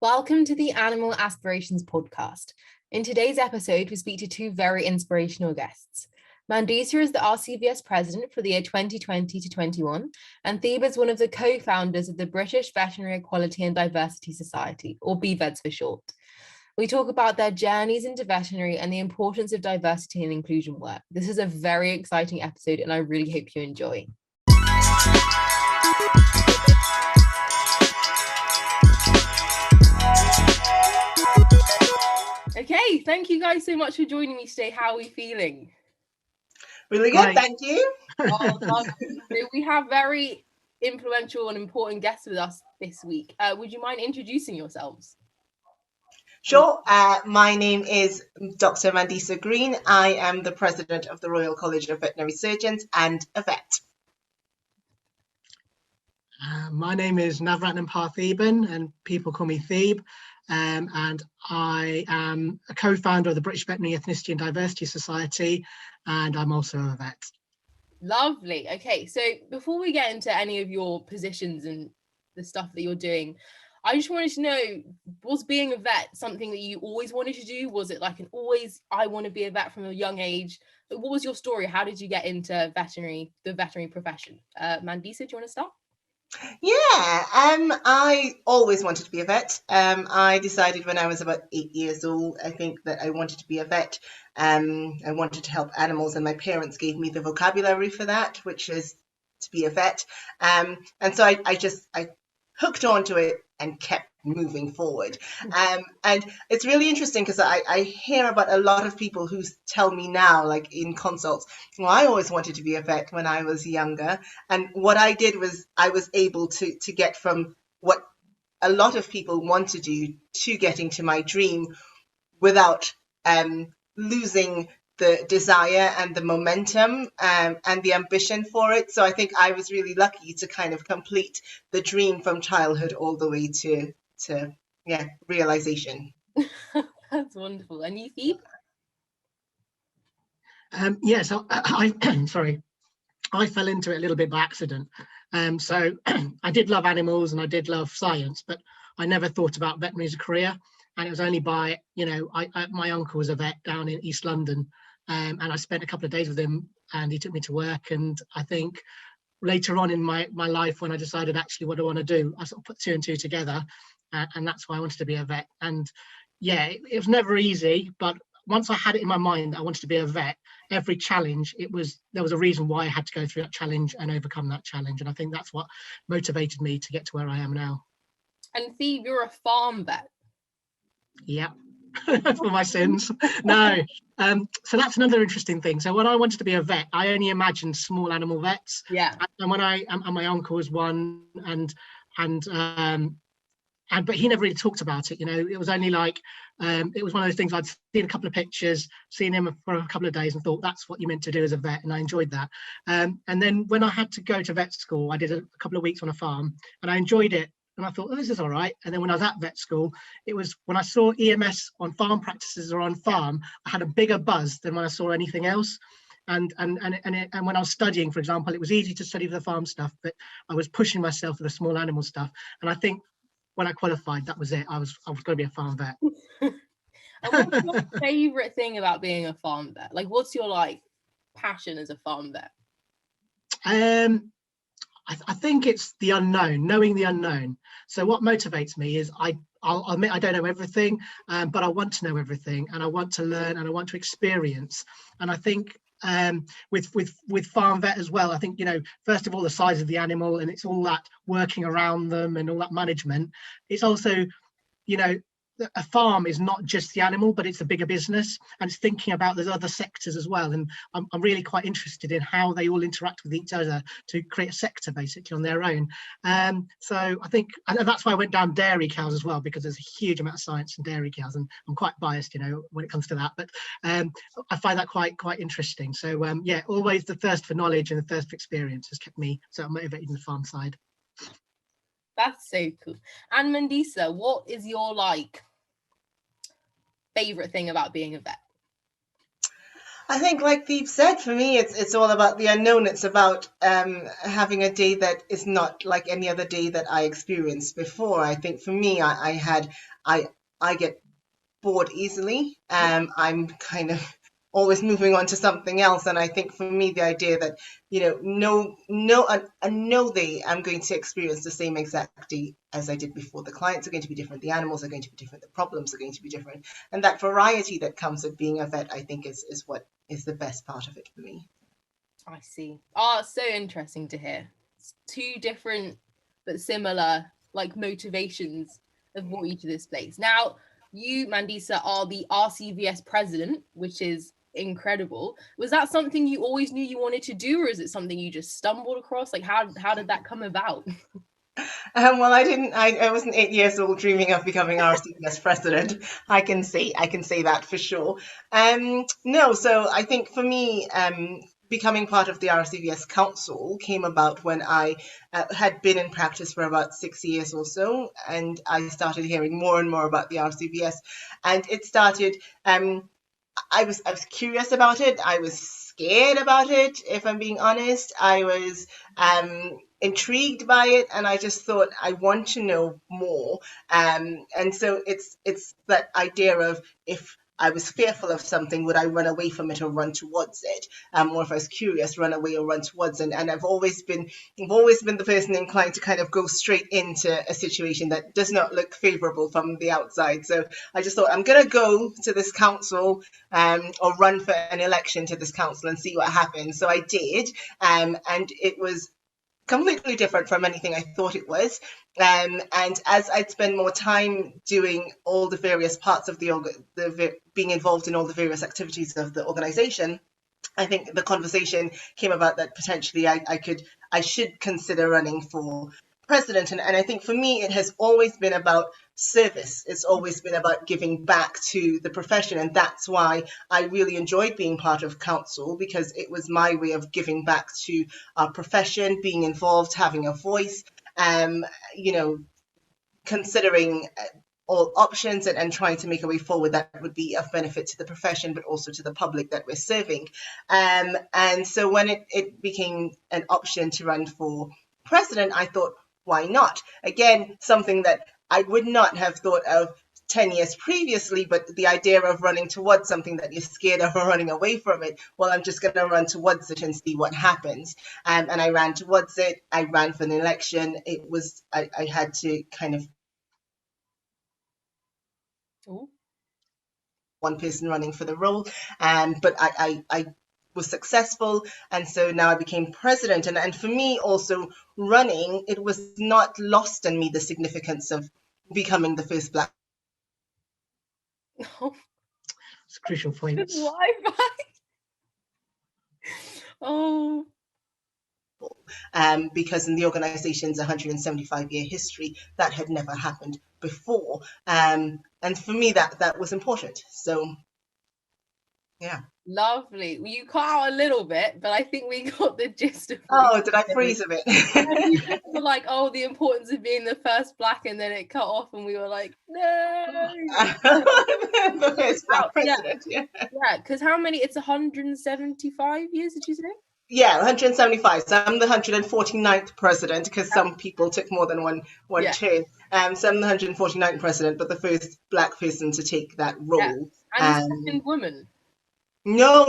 Welcome to the Animal Aspirations podcast. In today's episode, we speak to two very inspirational guests. Mandisa is the RCVS president for the year 2020 to 21, and Theeb is one of the co-founders of the British Veterinary Equality and Diversity Society, or BVEDS for short. We talk about their journeys into veterinary and the importance of diversity and inclusion work. This is a very exciting episode, and I really hope you enjoy. Okay, thank you guys so much for joining me today. How are we feeling? Really good, thank you. We have very influential and important guests with us this week. Would you mind introducing yourselves? Sure. My name is Dr. Mandisa Greene. I am the president of the Royal College of Veterinary Surgeons and a vet. My name is Theeb Partheeban, and people call me Theeb. And I am a co-founder of the British Veterinary Ethnicity and Diversity Society, and I'm also a vet. Lovely. Okay, so before we get into any of your positions and the stuff that you're doing, I just wanted to know, was being a vet something that you always wanted to do? Was it like I want to be a vet from a young age? What was your story? How did you get into the veterinary profession? Mandisa, do you want to start? Yeah, I always wanted to be a vet. I decided when I was about 8 years old, I think that I wanted to be a vet. I wanted to help animals, and my parents gave me the vocabulary for that, which is to be a vet. And so I hooked onto it and kept moving forward. And it's really interesting because I hear about a lot of people who tell me now, like in consults, well, I always wanted to be a vet when I was younger. And what I did was I was able to get from what a lot of people want to do to getting to my dream without losing the desire and the momentum and the ambition for it. So I think I was really lucky to kind of complete the dream from childhood all the way to realization. That's wonderful. And you, Theeb? So I fell into it a little bit by accident. So I did love animals and I did love science, but I never thought about veterinary as a career. And it was only by, my uncle was a vet down in East London, and I spent a couple of days with him, and he took me to work. And I think later on in my life, when I decided actually what I want to do, I sort of put two and two together, and that's why I wanted to be a vet. And yeah, it was never easy, but once I had it in my mind that I wanted to be a vet, every challenge, there was a reason why I had to go through that challenge and overcome that challenge. And I think that's what motivated me to get to where I am now. And Theeb, you're a farm vet. Yeah. For my sins. No. So that's another interesting thing. So when I wanted to be a vet, I only imagined small animal vets. Yeah. And when and my uncle was one, but he never really talked about it. It was only like it was one of those things I'd seen a couple of pictures, seen him for a couple of days, and thought that's what you meant to do as a vet, and I enjoyed that. And then when I had to go to vet school, I did a couple of weeks on a farm, and I enjoyed it. And I thought, oh, this is all right. And then when I was at vet school, it was when I saw EMS on farm practices or on farm, I had a bigger buzz than when I saw anything else. And when I was studying, for example, it was easy to study the farm stuff, but I was pushing myself for the small animal stuff. And I think when I qualified, that was it. I was going to be a farm vet. And what's your favorite thing about being a farm vet? Like, what's your passion as a farm vet? I think it's the unknown, knowing the unknown. So what motivates me is I'll admit I don't know everything, but I want to know everything, and I want to learn, and I want to experience. And I think with farm vet as well, I think, first of all, the size of the animal, and it's all that working around them and all that management. It's also, a farm is not just the animal, but it's a bigger business, and it's thinking about those other sectors as well. And I'm really quite interested in how they all interact with each other to create a sector basically on their own. So I think, and that's why I went down dairy cows as well, because there's a huge amount of science in dairy cows, and I'm quite biased, when it comes to that. But I find that quite interesting. So always the thirst for knowledge and the thirst for experience has kept me so motivated in the farm side. That's so cool. And Mandisa, what is your favorite thing about being a vet? I think, like Theeb said, for me, it's all about the unknown. It's about having a day that is not like any other day that I experienced before. I think for me, I had I get bored easily. I'm kind of always moving on to something else. And I think for me, the idea that, I know I'm going to experience the same exact day as I did before. The clients are going to be different. The animals are going to be different. The problems are going to be different. And that variety that comes with being a vet, I think is what is the best part of it for me. I see. Oh, so interesting to hear. It's two different but similar motivations have brought you to this place. Now, you, Mandisa, are the RCVS president, which is incredible. Was that something you always knew you wanted to do, or is it something you just stumbled across? How did that come about? Well, I wasn't 8 years old dreaming of becoming RCVS president. I can say that for sure. No, so I think for me, becoming part of the RCVS Council came about when I had been in practice for about 6 years or so, and I started hearing more and more about the RCVS, and it started. I was curious about it. I was scared about it, if I'm being honest. I was intrigued by it, and I just thought I want to know more. And so it's that idea of, if I was fearful of something, would I run away from it or run towards it? Or if I was curious, run away or run towards it? And I've always been the person inclined to kind of go straight into a situation that does not look favorable from the outside. So I just thought, I'm going to go to this council or run for an election to this council and see what happens. So I did, and it was completely different from anything I thought it was. And as I'd spend more time doing all the various parts of being involved in all the various activities of the organization, I think the conversation came about that potentially I should consider running for president. And I think for me, it has always been about service. It's always been about giving back to the profession. And that's why I really enjoyed being part of council, because it was my way of giving back to our profession, being involved, having a voice, considering all options and trying to make a way forward that would be of benefit to the profession, but also to the public that we're serving. And so when it became an option to run for president, I thought, why not? Again, something that I would not have thought of 10 years previously, but the idea of running towards something that you're scared of or running away from it, well, I'm just going to run towards it and see what happens. And I ran towards it. I ran for an election. It was, I had to kind of one person running for the role, but I was successful, and so now I became president. And for me, also running, it was not lost on me the significance of becoming the first Black. Oh, it's a crucial point. Wi-Fi. Oh. Because in the organization's 175-year history, that had never happened before. And for me, that was important. So, yeah. Lovely. Well, you cut out a little bit, but I think we got the gist of it. Oh, did I freeze a bit? You were like, oh, the importance of being the first Black, and then it cut off, and we were like, no. The first Black president, yeah. Yeah, because how many? It's 175 years, did you say? Yeah, 175. So I'm the 149th president, because some people took more than one chair. So I'm the 149th president, but the first Black person to take that role. Yeah. And the second woman. No.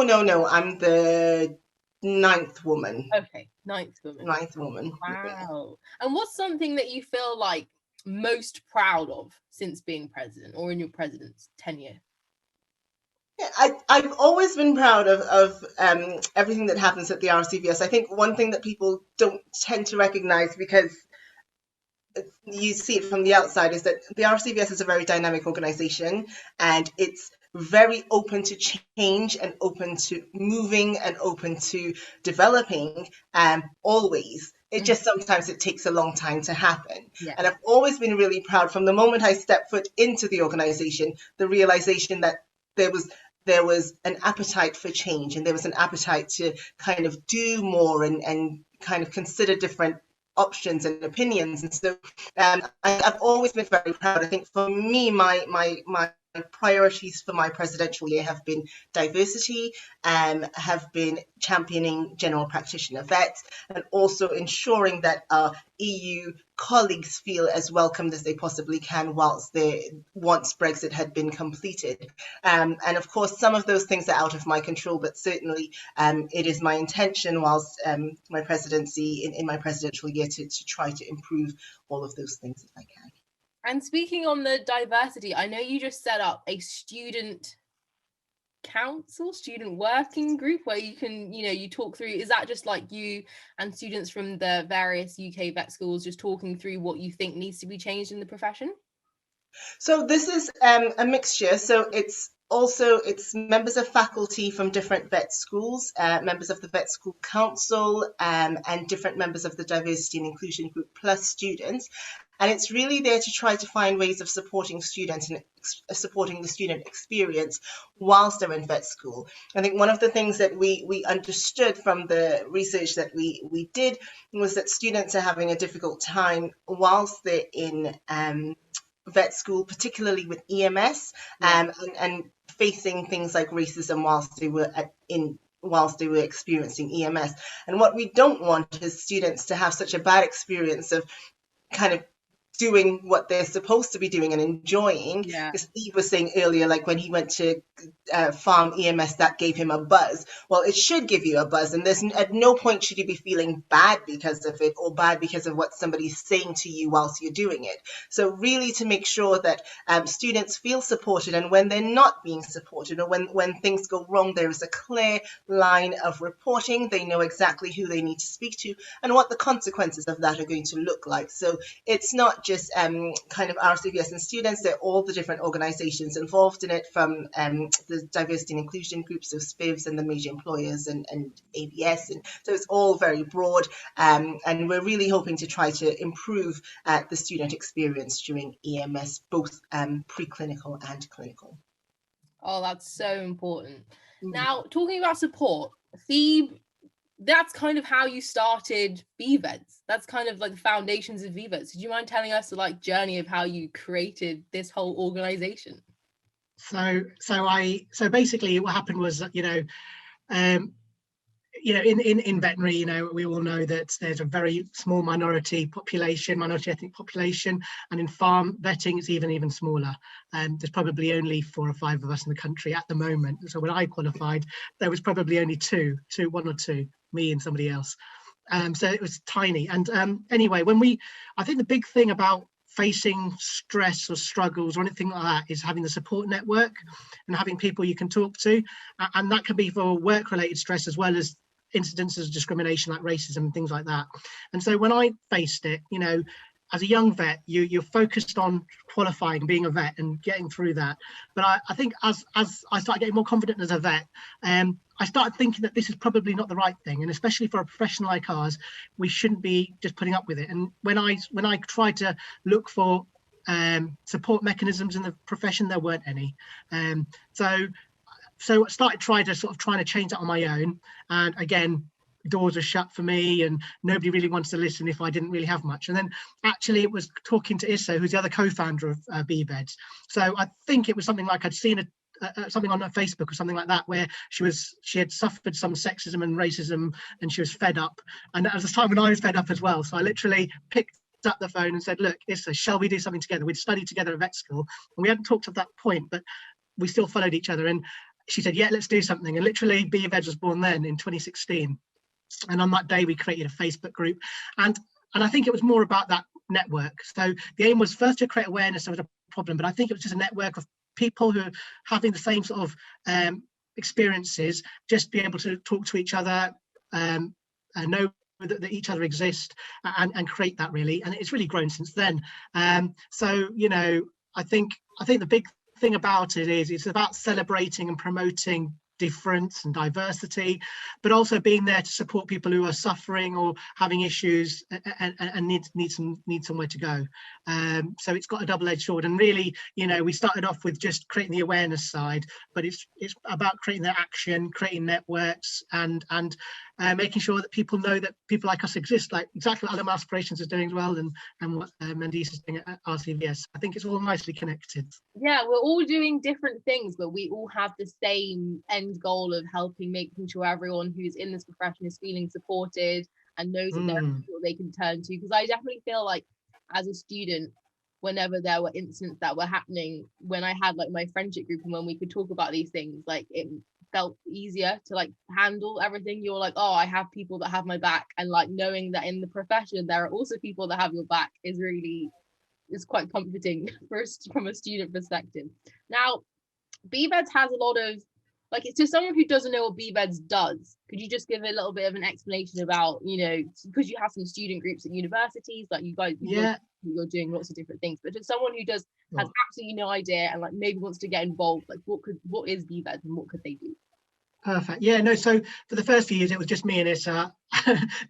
I'm the 9th woman. Okay, 9th woman. 9th woman. Wow. And what's something that you feel like most proud of since being president, or in your president's tenure? Yeah, I've always been proud of everything that happens at the RCVS. I think one thing that people don't tend to recognize, because you see it from the outside, is that the RCVS is a very dynamic organization, and it's very open to change and open to moving and open to developing, always. It just sometimes it takes a long time to happen. Yeah. And I've always been really proud from the moment I stepped foot into the organization, the realization that there was an appetite for change, and there was an appetite to kind of do more and kind of consider different options and opinions. And so I've always been very proud. I think for me, my priorities for my presidential year have been diversity, have been championing general practitioner vets, and also ensuring that our EU colleagues feel as welcomed as they possibly can once Brexit had been completed. And of course, some of those things are out of my control, but certainly it is my intention whilst my presidency, in my presidential year, to try to improve all of those things if I can. And speaking on the diversity, I know you just set up a student working group where you can, you talk through, is that just like you and students from the various UK vet schools just talking through what you think needs to be changed in the profession? So this is a mixture. So it's members of faculty from different vet schools, members of the Vet School Council, and different members of the Diversity and Inclusion Group, plus students. And it's really there to try to find ways of supporting students and supporting the student experience whilst they're in vet school. I think one of the things that we understood from the research that we did was that students are having a difficult time whilst they're in vet school, particularly with EMS, and facing things like racism whilst they were experiencing EMS. And what we don't want is students to have such a bad experience of kind of doing what they're supposed to be doing and enjoying. Because Steve was saying earlier, like when he went to farm EMS, that gave him a buzz. Well, it should give you a buzz, and there's at no point should you be feeling bad because of it, or bad because of what somebody's saying to you whilst you're doing it. So really to make sure that students feel supported, and when they're not being supported, or when things go wrong, there is a clear line of reporting. They know exactly who they need to speak to and what the consequences of that are going to look like. So it's not just kind of RCVS and students, they're all the different organizations involved in it, from the diversity and inclusion groups, so SPIVs and the major employers and ABS, and so it's all very broad, and we're really hoping to try to improve the student experience during EMS, both preclinical and clinical. Oh, that's so important. Now, talking about support, Theeb, that's kind of how you started BVEDS. That's kind of like the foundations of BVEDS. Do you mind telling us the like journey of how you created this whole organization? So basically what happened was that, in veterinary, we all know that there's a very small minority ethnic population, and in farm vetting it's even smaller. There's probably only 4 or 5 of us in the country at the moment. So when I qualified, there was probably only one or two, me and somebody else. So it was tiny. And anyway, I think the big thing about facing stress or struggles or anything like that is having the support network and having people you can talk to, and that can be for work-related stress as well as incidences of discrimination like racism and things like that. And so when I faced it, as a young vet, you're focused on qualifying, being a vet and getting through that. But I think as I started getting more confident as a vet, I started thinking that this is probably not the right thing, and especially for a profession like ours, we shouldn't be just putting up with it. And when I tried to look for support mechanisms in the profession, there weren't any. So I started trying to change that on my own, and again, doors are shut for me and nobody really wants to listen if I didn't really have much. And then actually it was talking to Issa, who's the other co-founder of BVEDS. So I think it was something like I'd seen something on her Facebook or something like that, where she had suffered some sexism and racism and she was fed up. And that was the time when I was fed up as well. So I literally picked up the phone and said, look, Issa, shall we do something together? We'd studied together at vet school and we hadn't talked at that point, but we still followed each other. And she said, yeah, let's do something. And literally BVEDS was born then in 2016. And on that day, we created a Facebook group. And I think it was more about that network. So the aim was first to create awareness of the problem, but I think it was just a network of people who are having the same sort of experiences, just be able to talk to each other, and know that each other exist, and create that really. And it's really grown since then. So, I think the big thing about it is it's about celebrating and promoting difference and diversity, but also being there to support people who are suffering or having issues and need somewhere to go. So it's got a double-edged sword, and really, we started off with just creating the awareness side, but it's about creating the action, creating networks, and making sure that people know that people like us exist, like exactly what Animal Aspirations is doing as well, and what Mandisa is doing at RCVS. I think it's all nicely connected. Yeah, we're all doing different things, but we all have the same end goal of making sure everyone who's in this profession is feeling supported and knows that there are people they can turn to. Because I definitely feel like as a student, whenever there were incidents that were happening, when I had like my friendship group and when we could talk about these things, like it felt easier to like handle everything. You're like, oh, I have people that have my back, and like knowing that in the profession there are also people that have your back is quite comforting from a student perspective. Now, BVEDS has a lot of, like, it's to someone who doesn't know what BVEDS does, could you just give a little bit of an explanation about, because you have some student groups at universities, like you guys, Yeah. you're doing lots of different things, but to someone who has absolutely no idea and like maybe wants to get involved, like what is BVEDS and what could they do? Perfect. Yeah, no, so for the first few years, it was just me and Issa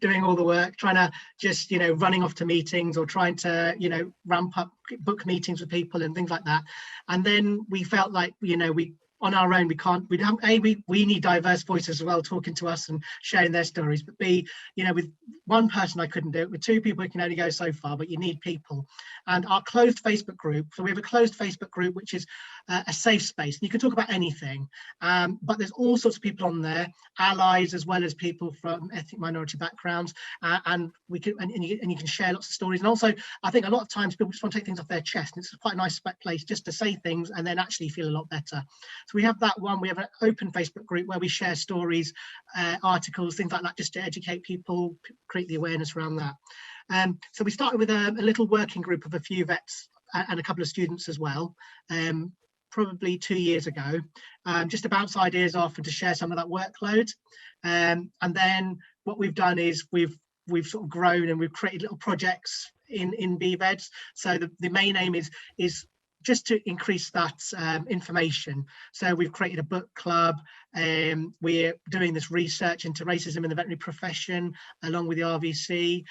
doing all the work, trying to just, running off to meetings or trying to, ramp up, book meetings with people and things like that. And then we felt like, we on our own, we need diverse voices as well, talking to us and sharing their stories, but B, with one person I couldn't do it, with two people it can only go so far, but you need people. And our closed Facebook group, so we have a closed Facebook group which is a safe space, you can talk about anything, but there's all sorts of people on there, allies as well as people from ethnic minority backgrounds, and you can share lots of stories. And also I think a lot of times people just want to take things off their chest, and it's quite a nice place just to say things and then actually feel a lot better. So we have that one. We have an open Facebook group where we share stories, articles, things like that, just to educate people, create the awareness around that. So we started with a little working group of a few vets and a couple of students as well, probably 2 years ago, just to bounce ideas off and to share some of that workload. And then what we've done is we've sort of grown and we've created little projects in BVEDS. So the main aim is just to increase that information. So we've created a book club. We're doing this research into racism in the veterinary profession, along with the RVC.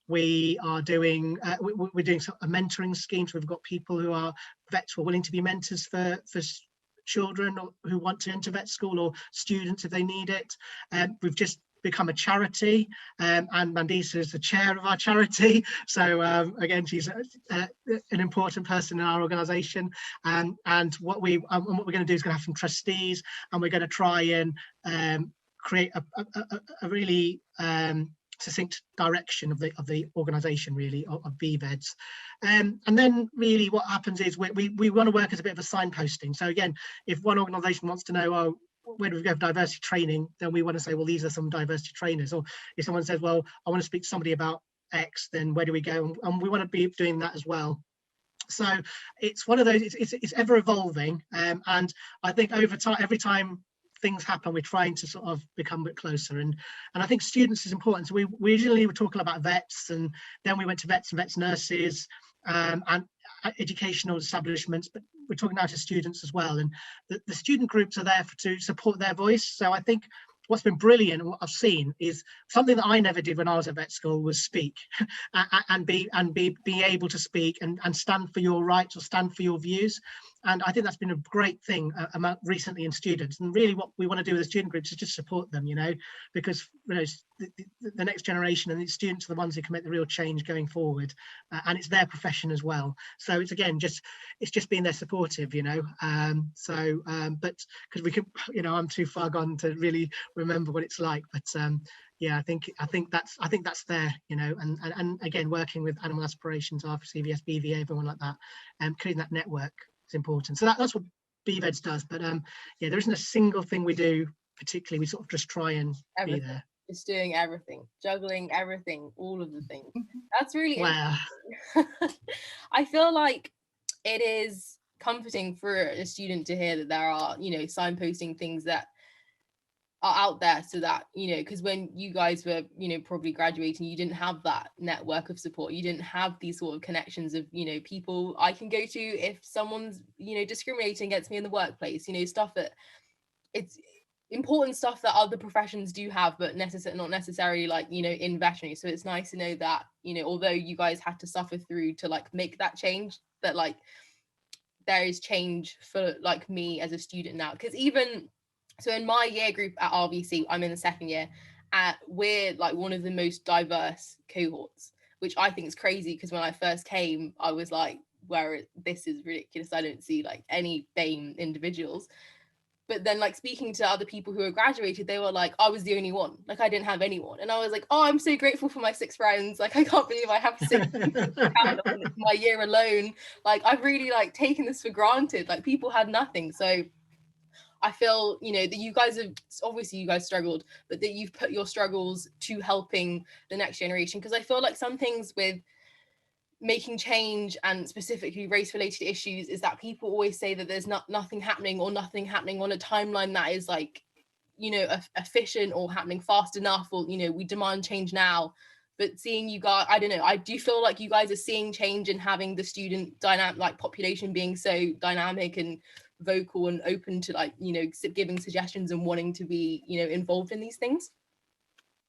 We are doing we're doing a mentoring scheme. So we've got people who are vets who are willing to be mentors for children who want to enter vet school, or students if they need it. We've just become a charity, and Mandisa is the chair of our charity, so again she's an important person in our organization, and what we're going to do is going to have some trustees, and we're going to try and create a really succinct direction of the organization, really, of BVEDS. And then really what happens is we want to work as a bit of a signposting. So again, if one organization wants to know, where do we go for diversity training, then we want to say, well, these are some diversity trainers. Or if someone says, well, I want to speak to somebody about X, then where do we go? And we want to be doing that as well. So it's one of those, it's ever evolving, and I think over time, every time things happen, we're trying to sort of become a bit closer, and I think students is important. So we originally were talking about vets, and then we went to vets and vets nurses, and educational establishments, but we're talking now to students as well, and the student groups are there to support their voice. So I think what's been brilliant and what I've seen is something that I never did when I was at vet school was speak and be able to speak and stand for your rights or stand for your views. And I think that's been a great thing recently in students. And really what we want to do with the student groups is just support them, because the next generation and the students are the ones who can make the real change going forward, and it's their profession as well. So it's again just being there supportive, but because we can, I'm too far gone to really remember what it's like, but yeah, I think that's there, and again, working with Animal Aspirations, RCVS, BVA, everyone like that, and creating that network is important. So that's what BVEDS does. But yeah, there isn't a single thing we do particularly. We sort of just try and be there. Just doing everything, juggling everything, all of the things. That's really wow. I feel like it is comforting for a student to hear that there are, signposting things that are out there, so that, because when you guys were, probably graduating, you didn't have that network of support. You didn't have these sort of connections of, people I can go to if someone's, discriminating against me in the workplace, stuff that it's important stuff that other professions do have, but not necessarily like, in veterinary. So it's nice to know that, although you guys had to suffer through to like make that change, that like there is change for like me as a student now. Because even so in my year group at RVC, I'm in the second year, we're like one of the most diverse cohorts, which I think is crazy, because when I first came, I was like, this is ridiculous. I don't see like any BAME individuals. but then like speaking to other people who are graduated, they were like, I was the only one, like I didn't have anyone. And I was like, oh, I'm so grateful for my 6 friends, like I can't believe I have 6 people to count on my year alone. Like I've really like taken this for granted, like people had nothing. So I feel, you know, that you guys have, obviously you guys struggled, but that you've put your struggles to helping the next generation. Because I feel like some things with making change, and specifically race related issues, is that people always say that there's nothing happening on a timeline that is like, you know, efficient or happening fast enough, or, you know, we demand change now. But seeing you guys, I don't know, I do feel like you guys are seeing change and having the student dynamic, like population being so dynamic and vocal and open to, like, you know, giving suggestions and wanting to be, you know, involved in these things.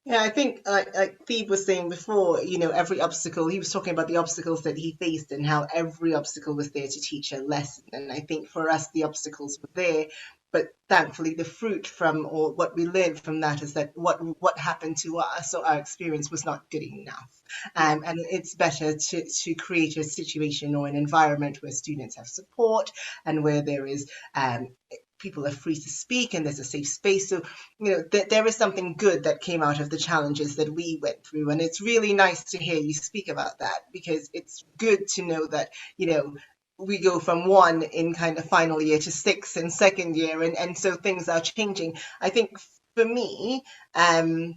Yeah, I think like Theeb was saying before, you know, every obstacle, he was talking about the obstacles that he faced and how every obstacle was there to teach a lesson. And I think for us, the obstacles were there, but thankfully the fruit from, or what we learned from that, is that what happened to us, or our experience, was not good enough. And it's better to create a situation or an environment where students have support, and where there is people are free to speak, and there's a safe space. So, you know, there is something good that came out of the challenges that we went through. And it's really nice to hear you speak about that, because it's good to know that, you know, we go from 1 in kind of final year to 6 in second year. And so things are changing. I think for me, I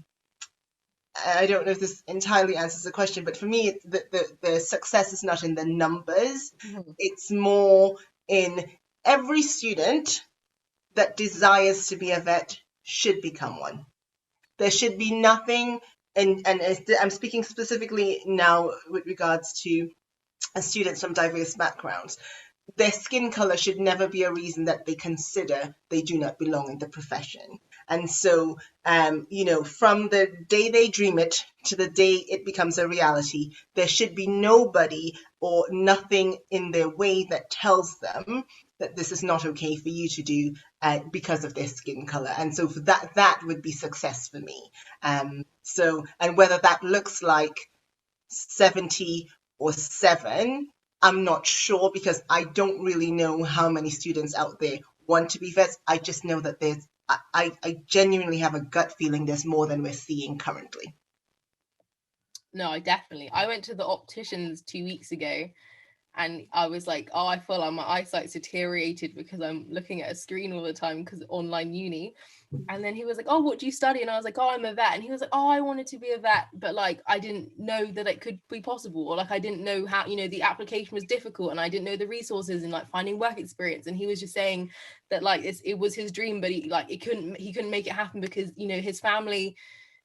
don't know if this entirely answers the question, but for me, the success is not in the numbers. Mm-hmm. It's more in every student that desires to be a vet should become one. There should be nothing, and I'm speaking specifically now with regards to students from diverse backgrounds. Their skin color should never be a reason that they consider they do not belong in the profession. And so, you know, from the day they dream it to the day it becomes a reality, there should be nobody or nothing in their way that tells them that this is not okay for you to do because of their skin color. And so for that would be success for me. So, and whether that looks like 70 or 7, I'm not sure, because I don't really know how many students out there want to be vets. I just know that I genuinely have a gut feeling there's more than we're seeing currently. No, I went to the opticians 2 weeks ago, and I was like, oh, I feel like my eyesight's deteriorated because I'm looking at a screen all the time because online uni. And then he was like, oh, what do you study? And I was like, oh, I'm a vet. And he was like, oh, I wanted to be a vet, but like I didn't know that it could be possible, or like I didn't know how, you know, the application was difficult, and I didn't know the resources and like finding work experience. And he was just saying that like it was his dream, but he couldn't make it happen because, you know, his family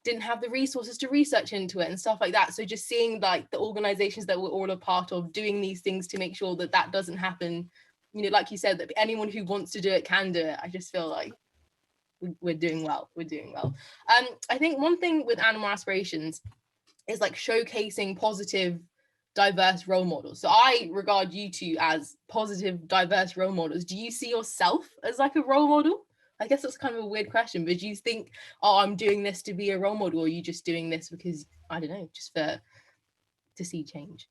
didn't have the resources to research into it and stuff like that. So just seeing like the organizations that we're all a part of doing these things to make sure that that doesn't happen, you know, like you said, that anyone who wants to do it can do it. I just feel like we're doing well. I think one thing with Animal Aspirations is like showcasing positive, diverse role models. So I regard you two as positive, diverse role models. Do you see yourself as like a role model? I guess that's kind of a weird question, but do you think, oh, I'm doing this to be a role model, or are you just doing this because, I don't know, just to see change?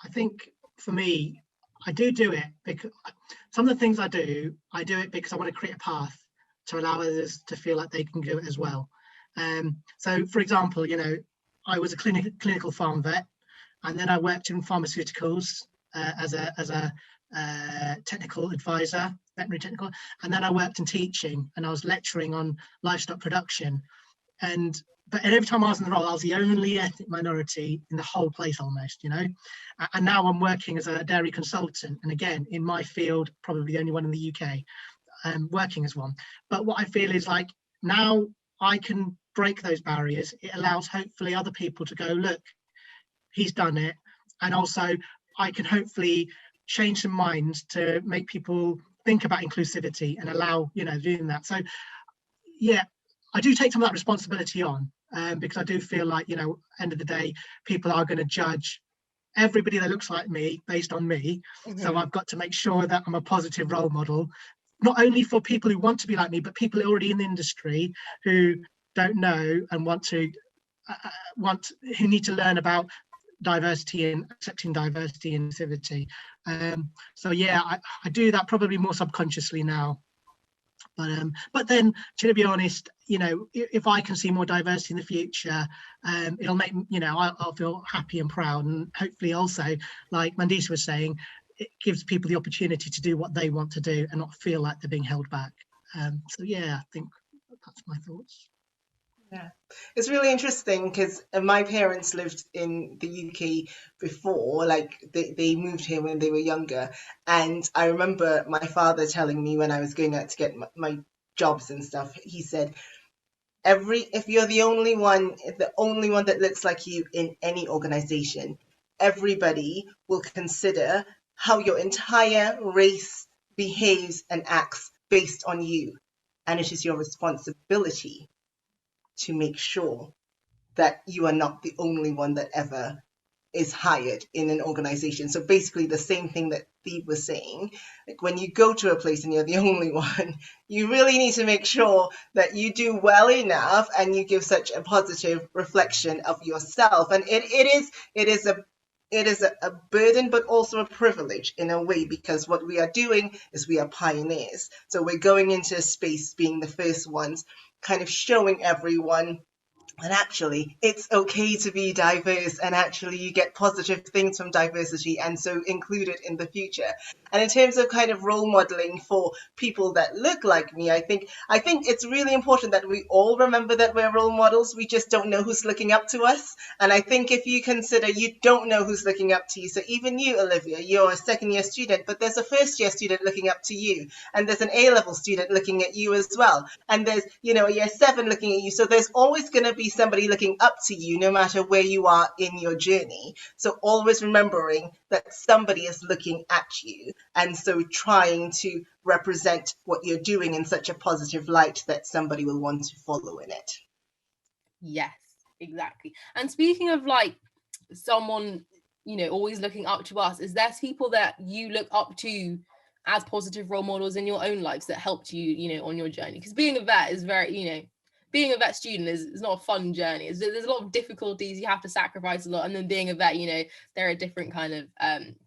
I think for me, I do it because some of the things I do it because I want to create a path to allow others to feel like they can do it as well. So, for example, you know, I was a clinical farm vet, and then I worked in pharmaceuticals as a technical advisor, veterinary technical, and then I worked in teaching, and I was lecturing on livestock production. But every time I was in the role, I was the only ethnic minority in the whole place almost, you know. And now I'm working as a dairy consultant, and again, in my field, probably the only one in the UK, working as one. But what I feel is like now I can break those barriers. It allows hopefully other people to go, look, he's done it. And also I can hopefully change some minds to make people think about inclusivity and allow, you know, doing that. So yeah, I do take some of that responsibility on, because I do feel like, you know, end of the day, people are going to judge everybody that looks like me based on me. Mm-hmm. So I've got to make sure that I'm a positive role model, not only for people who want to be like me, but people already in the industry who don't know and who need to learn about diversity and accepting diversity and inclusivity. So yeah, I do that probably more subconsciously now. But then, to be honest, you know, if I can see more diversity in the future, it'll make, you know, I'll feel happy and proud, and hopefully also, like Mandisa was saying, it gives people the opportunity to do what they want to do and not feel like they're being held back. So yeah, I think that's my thoughts. Yeah, it's really interesting because my parents lived in the UK before, like they moved here when they were younger. And I remember my father telling me when I was going out to get my jobs and stuff, he said, if you're the only one that looks like you in any organization, everybody will consider how your entire race behaves and acts based on you. And it is your responsibility to make sure that you are not the only one that ever is hired in an organization. So basically the same thing that Theeb was saying, like when you go to a place and you're the only one, you really need to make sure that you do well enough and you give such a positive reflection of yourself. And it is a burden, but also a privilege in a way, because what we are doing is we are pioneers. So we're going into a space being the first ones, kind of showing everyone and actually it's okay to be diverse, and actually you get positive things from diversity, and so include it in the future. And in terms of kind of role modeling for people that look like me, I think it's really important that we all remember that we're role models. We just don't know who's looking up to us. And I think if you consider you don't know who's looking up to you, so even you, Olivia, you're a second year student, but there's a first year student looking up to you, and there's an A-level student looking at you as well, and there's, you know, a year 7 looking at you. So there's always going to be somebody looking up to you no matter where you are in your journey. So always remembering that somebody is looking at you, and so trying to represent what you're doing in such a positive light that somebody will want to follow in it. Yes, exactly. And speaking of like someone, you know, always looking up to us, is there people that you look up to as positive role models in your own lives that helped you, you know, on your journey? Because being a vet is very, you know, being a vet student is not a fun journey. There's a lot of difficulties. You have to sacrifice a lot. And then being a vet, you know, there are different kind of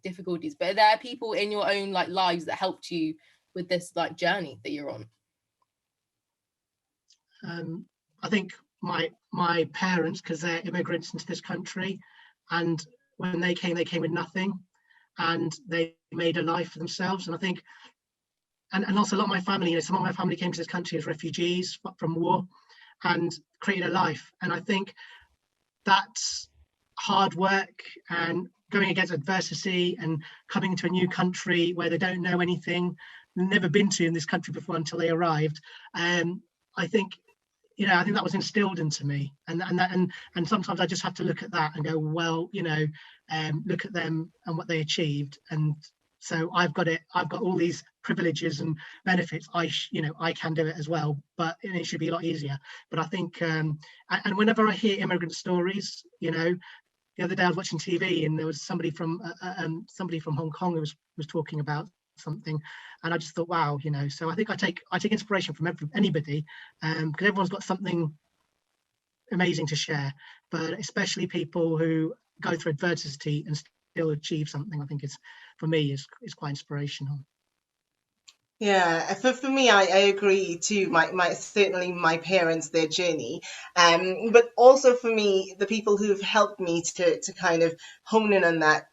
difficulties. But there are people in your own like lives that helped you with this like journey that you're on. I think my parents, because they're immigrants into this country, and when they came with nothing, and they made a life for themselves. And I think, and also a lot of my family, you know, some of my family came to this country as refugees from war and created a life. And I think that's hard work and going against adversity and coming to a new country where they don't know anything, never been to in this country before until they arrived. I think, you know, I think that was instilled into me, and sometimes I just have to look at that and go, well, you know, look at them and what they achieved, and so I've got all these privileges and benefits. You know, I can do it as well, but it should be a lot easier. But I think, and whenever I hear immigrant stories, you know, the other day I was watching TV and there was somebody from Hong Kong who was talking about something, and I just thought, wow, you know. So I think I take inspiration from anybody, because everyone's got something amazing to share, but especially people who go through adversity and still achieve something. I think for me is quite inspirational. Yeah, for me, I agree too. Certainly my parents, their journey, but also for me, the people who've helped me to kind of hone in on that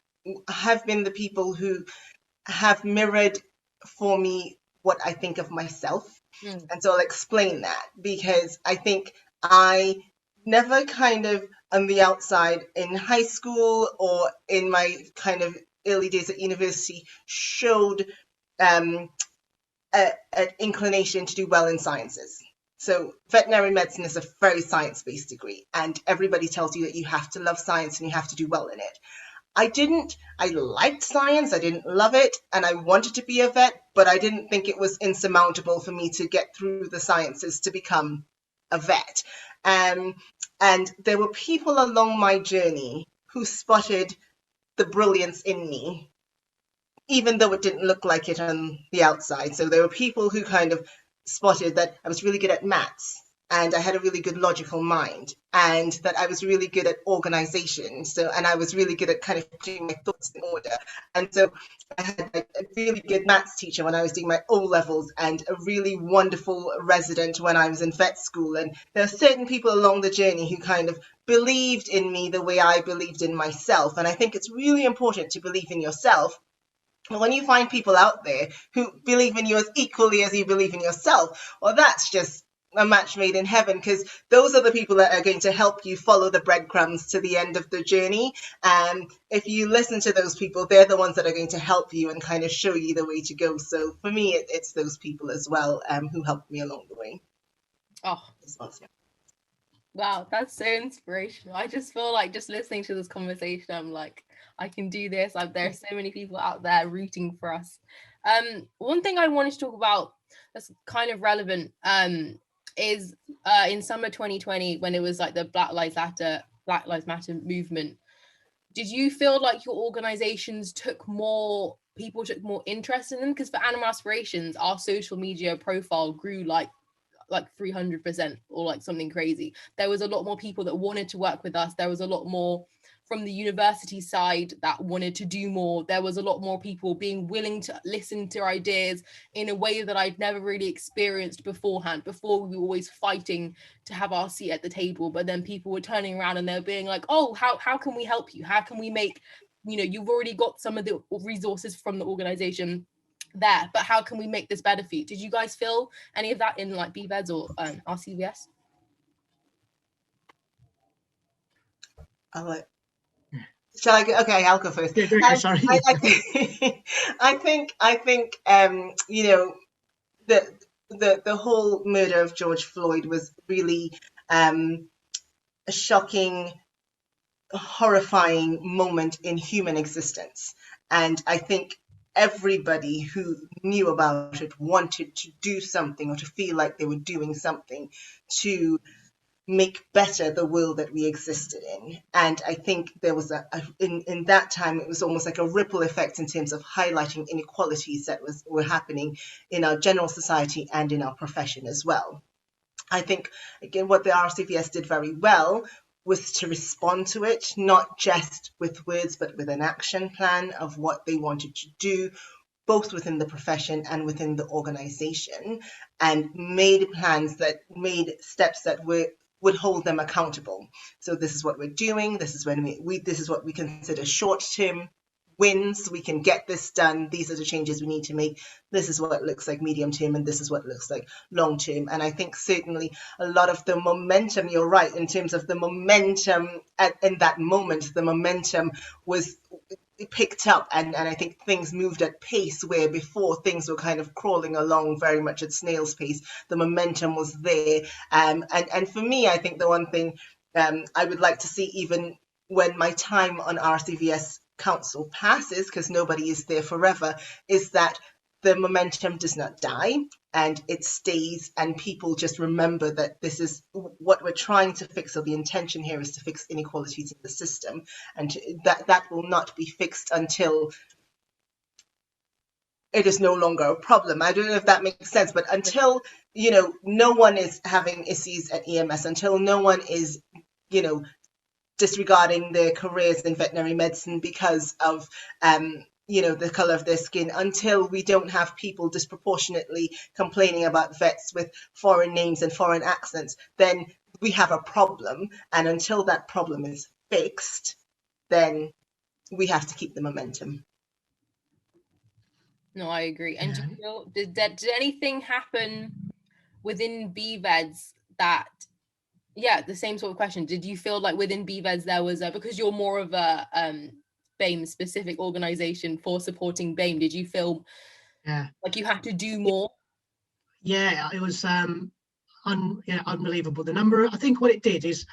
have been the people who have mirrored for me what I think of myself. And so I'll explain that, because I think I never kind of on the outside in high school or in my kind of early days at university showed an inclination to do well in sciences. So veterinary medicine is a very science-based degree, and everybody tells you that you have to love science and you have to do well in it. I liked science, I didn't love it, and I wanted to be a vet, but I didn't think it was insurmountable for me to get through the sciences to become a vet. And there were people along my journey who spotted the brilliance in me, even though it didn't look like it on the outside. So there were people who kind of spotted that I was really good at maths, and I had a really good logical mind, and that I was really good at organization. So, and I was really good at kind of putting my thoughts in order. And so I had like a really good maths teacher when I was doing my O levels, and a really wonderful resident when I was in vet school. And there are certain people along the journey who kind of believed in me the way I believed in myself. And I think it's really important to believe in yourself. And when you find people out there who believe in you as equally as you believe in yourself, well, that's just a match made in heaven, because those are the people that are going to help you follow the breadcrumbs to the end of the journey. And if you listen to those people, they're the ones that are going to help you and kind of show you the way to go. So for me, it's those people as well who helped me along the way. Oh, wow, that's so inspirational. I just feel like just listening to this conversation, I'm like, I can do this. There are so many people out there rooting for us. One thing I wanted to talk about that's kind of relevant is in summer 2020, when it was like the Black Lives Matter movement. Did you feel like your organizations took more interest in them? Because for Animal Aspirations, our social media profile grew like 300% or like something crazy. There was a lot more people that wanted to work with us. There was a lot more from the university side that wanted to do more. There was a lot more people being willing to listen to ideas in a way that I'd never really experienced beforehand. Before, we were always fighting to have our seat at the table, but then people were turning around and they're being like, oh, how can we help you? How can we make, you've already got some of the resources from the organization there, but how can we make this better for you? Did you guys feel any of that in like BVEDS or RCVS? Shall I go? Okay, I'll go first. Yeah, sorry. I think the whole murder of George Floyd was really a shocking, horrifying moment in human existence, and I think everybody who knew about it wanted to do something, or to feel like they were doing something to make better the world that we existed in. And I think there was in that time, it was almost like a ripple effect in terms of highlighting inequalities that were happening in our general society and in our profession as well. I think, again, what the RCVS did very well was to respond to it, not just with words, but with an action plan of what they wanted to do, both within the profession and within the organization, and made plans that made steps that would hold them accountable. So this is what we're doing. This is when this is what we consider short-term wins. We can get this done. These are the changes we need to make. This is what it looks like medium term, and this is what it looks like long term. And I think certainly a lot of the momentum, you're right, in terms of the momentum in that moment, the momentum was picked up, and I think things moved at pace where before things were kind of crawling along very much at snail's pace. The momentum was there, and for me, I think the one thing I would like to see, even when my time on RCVS Council passes, because nobody is there forever, is that the momentum does not die and it stays, and people just remember that this is what we're trying to fix, or the intention here is to fix inequalities in the system, and that will not be fixed until it is no longer a problem. I don't know if that makes sense, but until no one is having issues at EMS, until no one is disregarding their careers in veterinary medicine because of the color of their skin, until we don't have people disproportionately complaining about vets with foreign names and foreign accents, then we have a problem. And until that problem is fixed, then we have to keep the momentum. No, I agree. And do you feel, did anything happen within BVEDS that, the same sort of question. Did you feel like within BVEDS there was because you're more of a BAME specific organization for supporting BAME, did you feel like you had to do more? Yeah, it was unbelievable. The number, I think what it did is,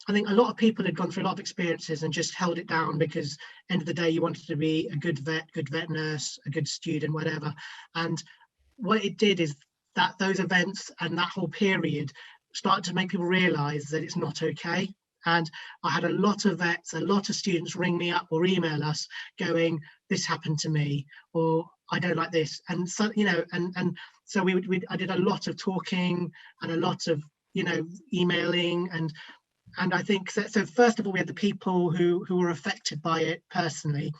I think a lot of people had gone through a lot of experiences and just held it down because end of the day you wanted to be a good vet nurse, a good student, whatever. And what it did is that those events and that whole period started to make people realize that it's not okay. And I had a lot of vets, a lot of students ring me up or email us going, this happened to me, or I don't like this. And so, and so I did a lot of talking and a lot of emailing, and I think so first of all we had the people who were affected by it personally,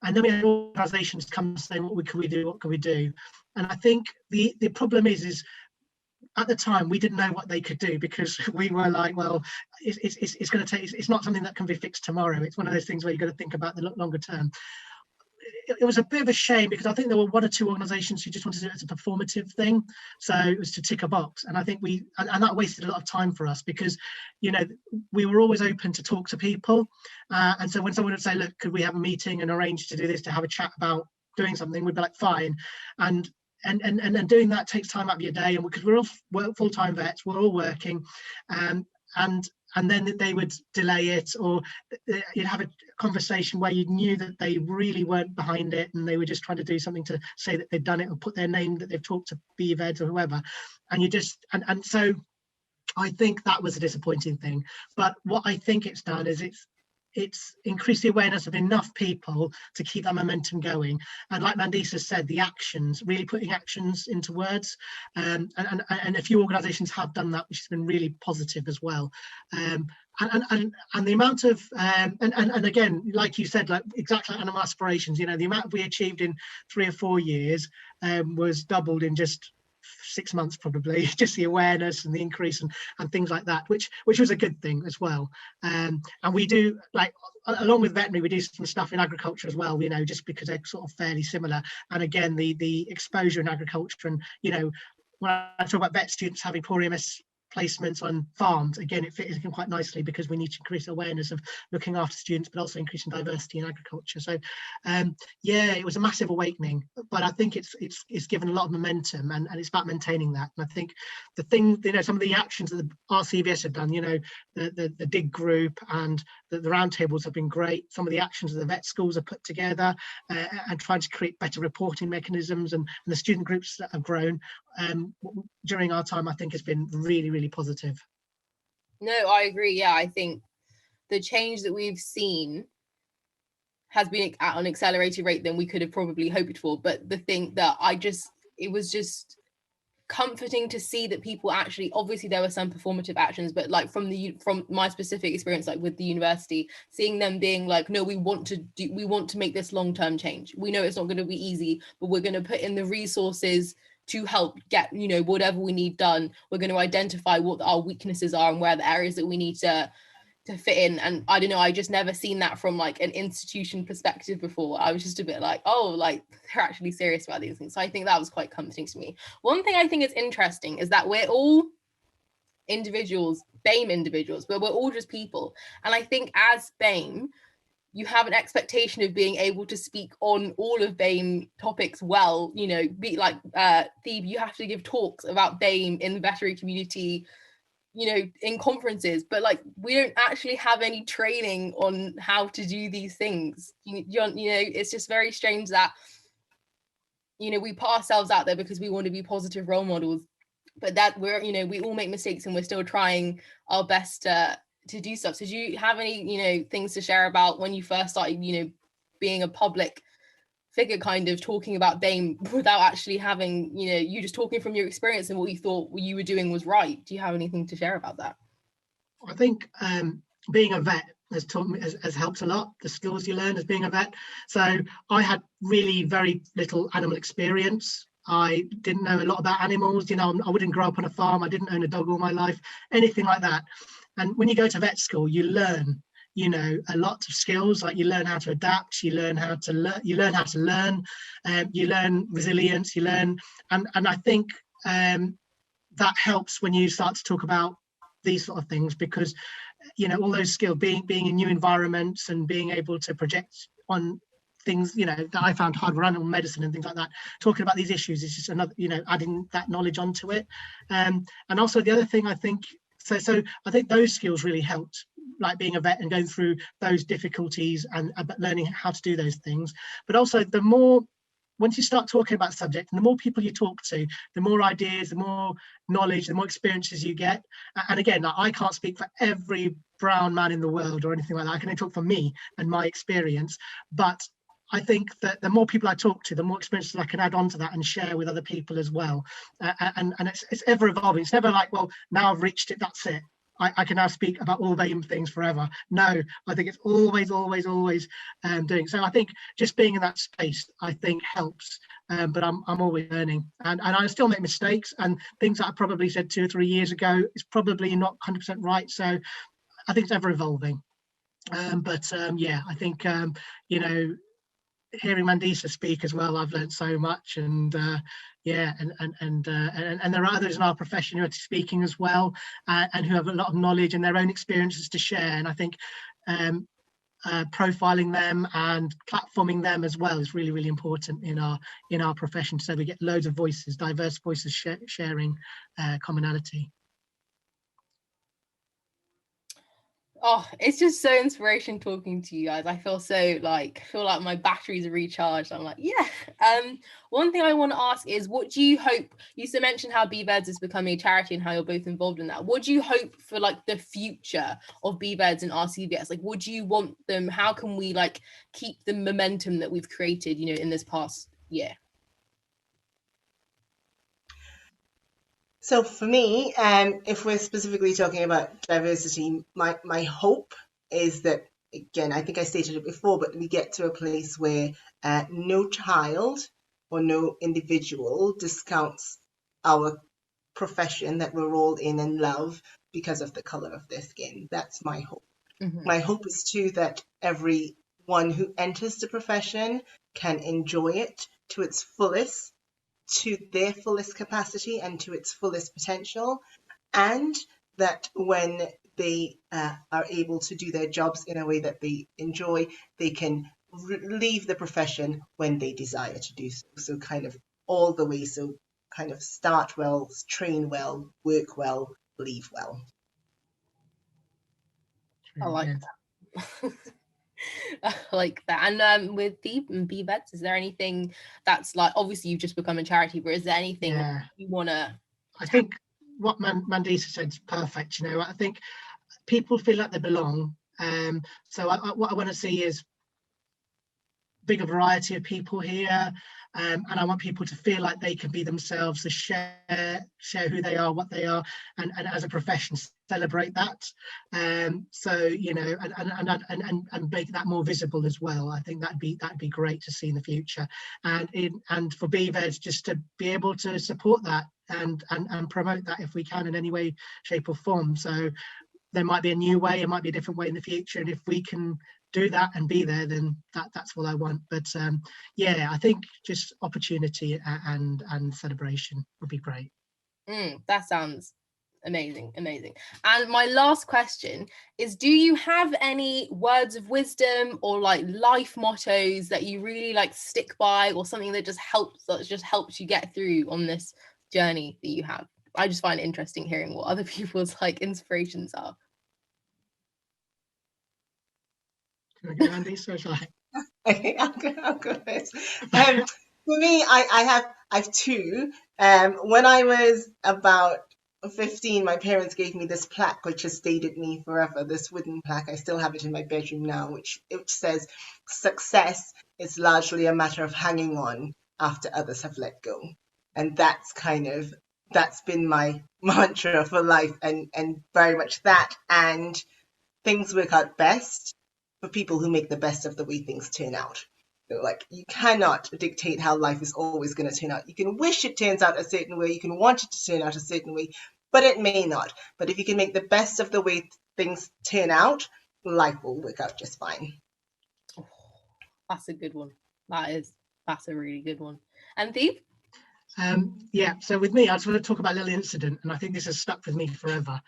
and then we had organisations come saying what can we do, and I think the problem is at the time we didn't know what they could do, because we were like, well, it's going to take, it's not something that can be fixed tomorrow. It's one of those things where you've got to think about the longer term. It was a bit of a shame, because I think there were one or two organisations who just wanted to do it as a performative thing, so it was to tick a box, and I think and that wasted a lot of time for us, because we were always open to talk to people, and so when someone would say, look, could we have a meeting and arrange to do this, to have a chat about doing something, we'd be like, fine. And doing that takes time out of your day, and because we're all full-time vets, we're all working, and then they would delay it, or you'd have a conversation where you knew that they really weren't behind it, and they were just trying to do something to say that they've done it, or put their name that they've talked to BVEDS or whoever, and you just and so I think that was a disappointing thing. But what I think it's done is it's increased the awareness of enough people to keep that momentum going, and like Mandisa said, the actions, really putting actions into words, and a few organisations have done that, which has been really positive as well, and the amount of and again, like you said, like exactly like Animal Aspirations, the amount we achieved in 3 or 4 years was doubled in just 6 months, probably, just the awareness and the increase and things like that, which was a good thing as well. And we do, like, along with veterinary, we do some stuff in agriculture as well, just because they're sort of fairly similar. And again, the exposure in agriculture, and when I talk about vet students having poor EMS placements on farms, again, it fits in quite nicely, because we need to increase awareness of looking after students, but also increasing diversity in agriculture. So yeah, it was a massive awakening, but I think it's given a lot of momentum, and it's about maintaining that. And I think the thing, some of the actions that the RCVS have done, the dig group and the roundtables have been great. Some of the actions that the vet schools have put together, and trying to create better reporting mechanisms, and the student groups that have grown during our time, I think has been really, really positive. No, I agree. Yeah, I think the change that we've seen has been at an accelerated rate than we could have probably hoped for. But the thing that it was just comforting to see that people actually, obviously there were some performative actions, but like from my specific experience, like with the university, seeing them being like, no, we want to make this long-term change. We know it's not going to be easy, but we're going to put in the resources to help get, whatever we need done. We're going to identify what our weaknesses are and where the areas that we need to fit in. And I don't know, I just never seen that from like an institution perspective before. I was just a bit like, oh, like they're actually serious about these things. So I think that was quite comforting to me. One thing I think is interesting is that we're all individuals, BAME individuals, but we're all just people. And I think as BAME, you have an expectation of being able to speak on all of BAME topics well, be like Theeb, you have to give talks about BAME in the veterinary community, in conferences, but like we don't actually have any training on how to do these things. It's just very strange that we put ourselves out there because we want to be positive role models, but that we all make mistakes, and we're still trying our best to do stuff. So do you have any things to share about when you first started being a public figure, kind of talking about BAME without actually having you just talking from your experience and what you thought what you were doing was right? Do you have anything to share about that? I think being a vet has taught me, has helped a lot, the skills you learn as being a vet. So I had really very little animal experience. I didn't know a lot about animals. I wouldn't grow up on a farm. I didn't own a dog all my life, anything like that. And when you go to vet school, you learn, a lot of skills. Like you learn how to adapt, you learn how to learn, you learn resilience, and I think that helps when you start to talk about these sort of things, because all those skills, being in new environments and being able to project on things that I found hard with animal medicine and things like that, talking about these issues is just another, adding that knowledge onto it. And also the other thing I think, so I think those skills really helped, like being a vet and going through those difficulties and learning how to do those things. But also once you start talking about subject, and the more people you talk to, the more ideas, the more knowledge, the more experiences you get. And again, I can't speak for every brown man in the world or anything like that. I can only talk for me and my experience. But I think that the more people I talk to, the more experiences I can add on to that and share with other people as well. And it's ever evolving. It's never like, well, now I've reached it, that's it. I can now speak about all the things forever. No, I think it's always doing. So I think just being in that space, I think helps. But I'm always learning, and I still make mistakes, and things that I probably said 2 or 3 years ago is probably not 100% right. So I think it's ever evolving. Yeah, I think hearing Mandisa speak as well, I've learned so much, and yeah, and there are others in our profession who are speaking as well, and who have a lot of knowledge and their own experiences to share. And I think profiling them and platforming them as well is really, really important in our profession, so we get loads of voices, diverse voices sharing commonality. Oh, it's just so inspiration talking to you guys. I feel like my batteries are recharged. I'm like, yeah. One thing I want to ask is, what do you hope? You mentioned how BVEDS is becoming a charity and how you're both involved in that. What do you hope for, like, the future of BVEDS and RCVS? Like, what do you want them? How can we, like, keep the momentum that we've created, in this past year? So for me, if we're specifically talking about diversity, my hope is that, again, I think I stated it before, but we get to a place where no child or no individual discounts our profession that we're all in and love because of the color of their skin. That's my hope. Mm-hmm. My hope is too that everyone who enters the profession can enjoy it to its fullest, to their fullest capacity and to its fullest potential, and that when they are able to do their jobs in a way that they enjoy, they can leave the profession when they desire to do so. So kind of all the way, so kind of start well, train well, work well, leave well. I like that. I like that. And with Theeb and BVEDS, is there anything that's, like, obviously you've just become a charity, but is there anything you want to? I think what Mandisa said is perfect. I think people feel like they belong. So what I want to see is bigger variety of people here, and I want people to feel like they can be themselves, to share who they are, what they are, and as a profession celebrate that. So and make that more visible as well. I think that'd be great to see in the future, and for BVEDS just to be able to support that and promote that if we can in any way, shape or form. So there might be a new way, it might be a different way in the future, and if we can do that and be there, then that's what I want. But yeah, I think just opportunity and celebration would be great. That sounds amazing. And my last question is, do you have any words of wisdom or, like, life mottos that you really, like, stick by, or something that just helps you get through on this journey that you have? I just find it interesting hearing what other people's, like, inspirations are. Can I go, Andy? So shall I? Okay, I'll go first. For me, I have two. When I was about 15, my parents gave me this plaque, which has stayed with me forever. This wooden plaque, I still have it in my bedroom now, which says, "Success is largely a matter of hanging on after others have let go." And that's been my mantra for life, and very much that. And things work out best for people who make the best of the way things turn out. So, like, you cannot dictate how life is always going to turn out. You can wish it turns out a certain way, you can want it to turn out a certain way, but it may not. But if you can make the best of the way things turn out, life will work out just fine. Oh, that's a good one. That's a really good one. And Theeb? Yeah, so with me, I just want to talk about a little incident, and I think this has stuck with me forever.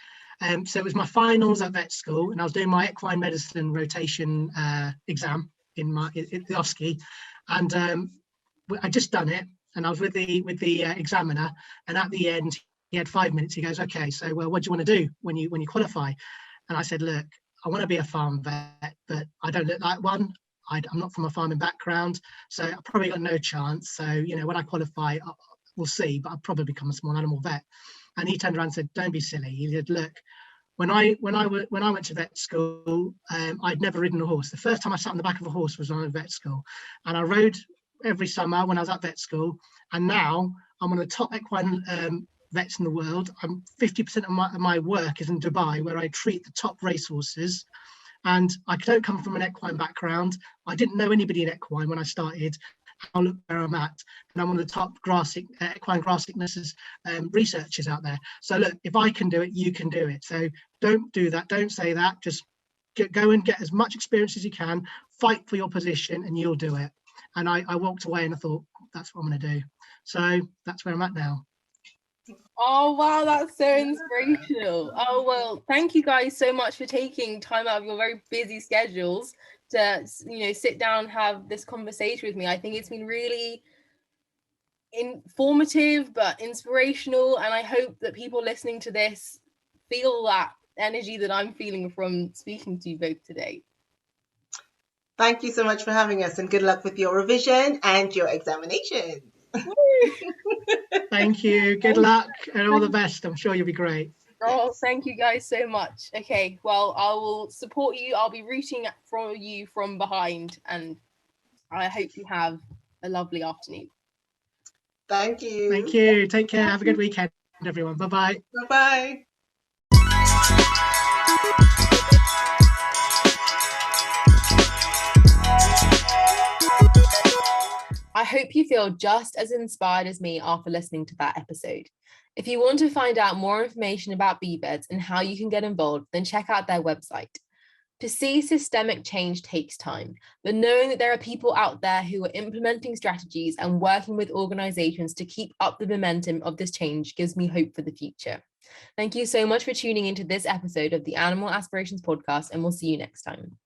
So it was my finals at vet school, and I was doing my equine medicine rotation exam in the OSCE, and I'd just done it, and I was with the examiner, and at the end he had 5 minutes. He goes, "Okay, so what do you want to do when you qualify?" And I said, "Look, I want to be a farm vet, but I don't look like one. I'm not from a farming background, so I've probably got no chance. So when I qualify, we'll see, but I'll probably become a small animal vet." And he turned around and said, "Don't be silly." He said, "Look, When I went to vet school, I'd never ridden a horse. The first time I sat on the back of a horse was when I was at vet school, and I rode every summer when I was at vet school. And now I'm one of the top equine vets in the world. 50% of my work is in Dubai, where I treat the top racehorses. And I don't come from an equine background. I didn't know anybody in equine when I started. I'll look where I'm at, and I'm one of the top equine grass sicknesses researchers out there. So look, if I can do it, you can do it. So don't do that. Don't say that. Just go and get as much experience as you can. Fight for your position, and you'll do it. And I walked away and I thought, that's what I'm going to do. So that's where I'm at now. Oh, wow, that's so inspirational. Oh, well, thank you guys so much for taking time out of your very busy schedules to, sit down and have this conversation with me. I think it's been really informative but inspirational, and I hope that people listening to this feel that energy that I'm feeling from speaking to you both today. Thank you so much for having us, and good luck with your revision and your examination. Thank you. Good luck and all the best. I'm sure you'll be great. Oh, thank you guys so much. Okay, well, I will support you. I'll be rooting for you from behind, and I hope you have a lovely afternoon. Thank you. Thank you. Take care. Have a good weekend, everyone. Bye-bye. Bye-bye. I hope you feel just as inspired as me after listening to that episode. If you want to find out more information about BVEDS and how you can get involved, then check out their website. To see systemic change takes time, but knowing that there are people out there who are implementing strategies and working with organizations to keep up the momentum of this change gives me hope for the future. Thank you so much for tuning into this episode of the Animal Aspirations podcast, and we'll see you next time.